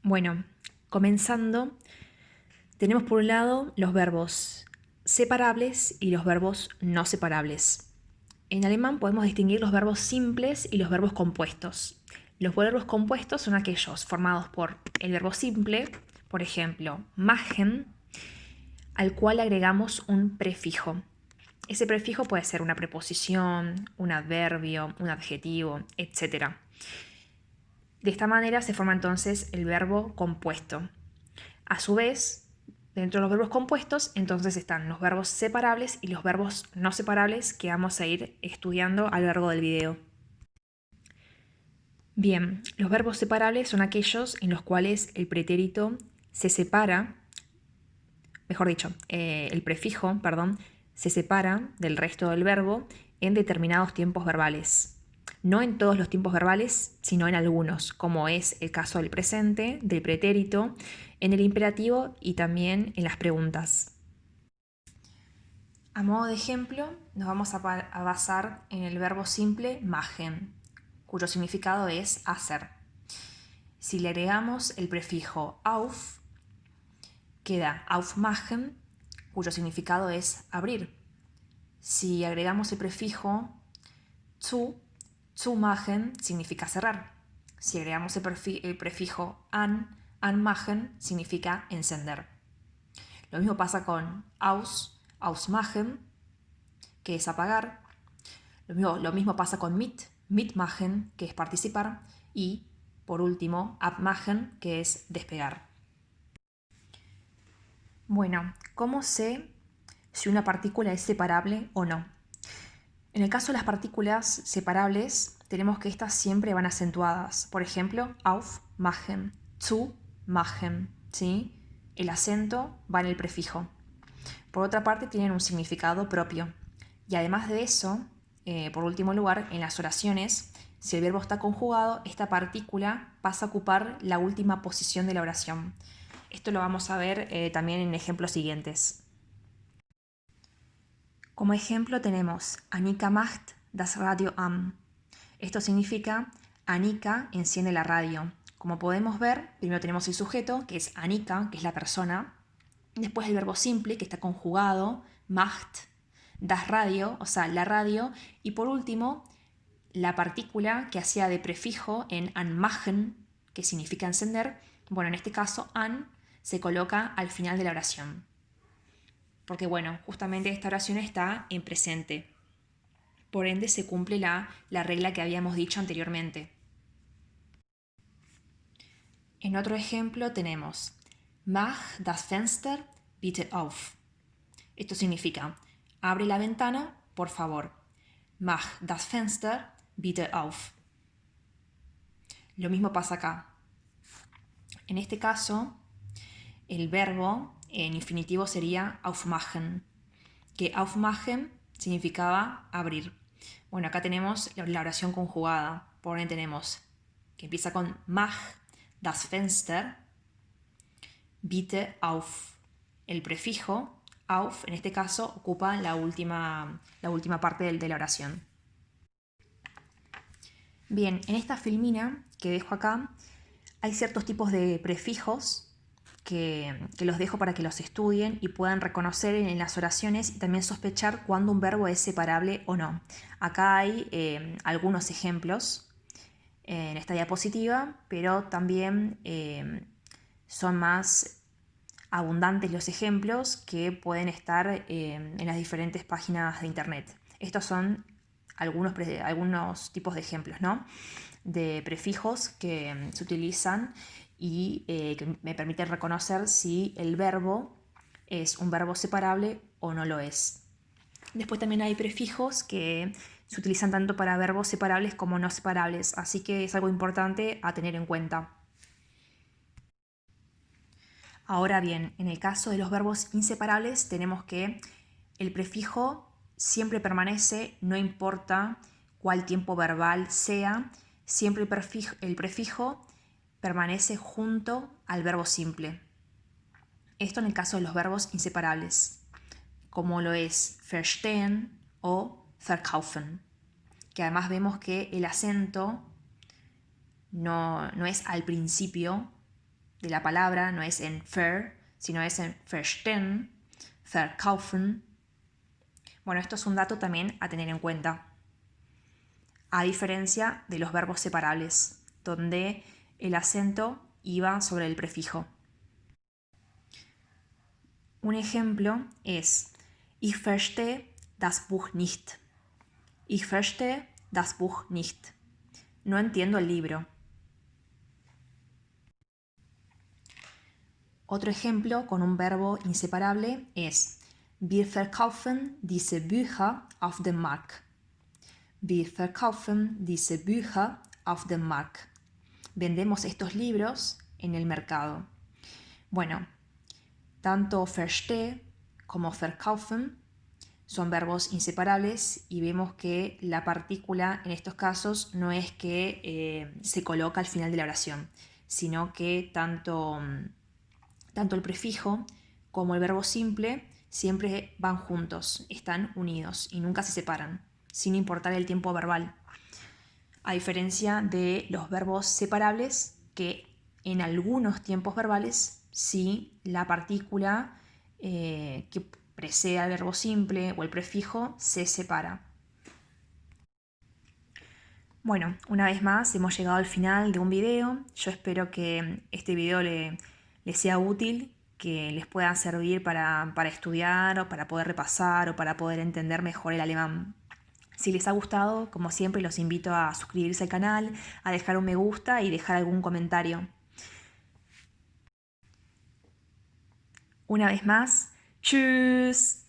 Bueno, comenzando, tenemos por un lado los verbos separables y los verbos no separables. En alemán podemos distinguir los verbos simples y los verbos compuestos. Los verbos compuestos son aquellos formados por el verbo simple, por ejemplo, machen, al cual agregamos un prefijo. Ese prefijo puede ser una preposición, un adverbio, un adjetivo, etc. De esta manera se forma entonces el verbo compuesto. A su vez, dentro de los verbos compuestos, entonces están los verbos separables y los verbos no separables que vamos a ir estudiando a lo largo del video. Bien, los verbos separables son aquellos en los cuales el pretérito se separa, mejor dicho, el prefijo, perdón, se separa del resto del verbo en determinados tiempos verbales. No en todos los tiempos verbales, sino en algunos, como es el caso del presente, del pretérito, en el imperativo y también en las preguntas. A modo de ejemplo, nos vamos a basar en el verbo simple machen, cuyo significado es hacer. Si le agregamos el prefijo auf, queda aufmachen, cuyo significado es abrir. Si agregamos el prefijo zumachen, significa cerrar. Si agregamos el prefijo anmachen, significa encender. Lo mismo pasa con ausmachen, que es apagar. Lo mismo pasa con mitmachen, que es participar. Y, por último, abmachen, que es despegar. Bueno, ¿cómo sé si una partícula es separable o no? En el caso de las partículas separables, tenemos que estas siempre van acentuadas. Por ejemplo, auf, machen, zu, machen, ¿sí? El acento va en el prefijo. Por otra parte, tienen un significado propio. Y además de eso, por último lugar, en las oraciones, si el verbo está conjugado, esta partícula pasa a ocupar la última posición de la oración. Esto lo vamos a ver también en ejemplos siguientes. Como ejemplo tenemos Annika macht das Radio an. Esto significa Annika enciende la radio. Como podemos ver, primero tenemos el sujeto, que es Annika, que es la persona. Después el verbo simple, que está conjugado, macht, das Radio, o sea, la radio. Y por último, la partícula que hacía de prefijo en anmachen, que significa encender. Bueno, en este caso, an se coloca al final de la oración. Porque bueno, justamente esta oración está en presente. Por ende se cumple la regla que habíamos dicho anteriormente. En otro ejemplo tenemos Mach das Fenster bitte auf. Esto significa abre la ventana, por favor. Mach das Fenster bitte auf. Lo mismo pasa acá. En este caso, el verbo en infinitivo sería aufmachen, que aufmachen significaba abrir. Bueno, acá tenemos la oración conjugada. Por ende tenemos que empieza con mach das Fenster bitte auf. El prefijo auf, en este caso, ocupa la última parte de la oración. Bien, en esta filmina que dejo acá, hay ciertos tipos de prefijos que los dejo para que los estudien y puedan reconocer en las oraciones y también sospechar cuándo un verbo es separable o no. Acá hay algunos ejemplos en esta diapositiva, pero también son más abundantes los ejemplos que pueden estar en las diferentes páginas de internet. Estos son algunos tipos de ejemplos, ¿no? De prefijos que se utilizan y que me permiten reconocer si el verbo es un verbo separable o no lo es. Después también hay prefijos que se utilizan tanto para verbos separables como no separables, así que es algo importante a tener en cuenta. Ahora bien, en el caso de los verbos inseparables tenemos que el prefijo siempre permanece, no importa cuál tiempo verbal sea, siempre el prefijo permanece junto al verbo simple. Esto en el caso de los verbos inseparables, como lo es verstehen o verkaufen, que además vemos que el acento no es al principio, de la palabra, no es en ver, sino es en verstehen, verkaufen. Bueno, esto es un dato también a tener en cuenta, a diferencia de los verbos separables, donde el acento iba sobre el prefijo. Un ejemplo es Ich verstehe das Buch nicht. Ich verstehe das Buch nicht. No entiendo el libro. Otro ejemplo con un verbo inseparable es Wir verkaufen diese Bücher auf dem Markt. Wir verkaufen diese Bücher auf dem Markt. Vendemos estos libros en el mercado. Bueno, tanto verstehe como verkaufen son verbos inseparables y vemos que la partícula en estos casos no es que se coloca al final de la oración, sino que tanto el prefijo como el verbo simple siempre van juntos, están unidos y nunca se separan, sin importar el tiempo verbal. A diferencia de los verbos separables, que en algunos tiempos verbales sí la partícula que precede al verbo simple o el prefijo se separa. Bueno, una vez más hemos llegado al final de un video. Yo espero que este video les sea útil, que les pueda servir para estudiar o para poder repasar o para poder entender mejor el alemán. Si les ha gustado, como siempre, los invito a suscribirse al canal, a dejar un me gusta y dejar algún comentario. Una vez más, ¡tschüss!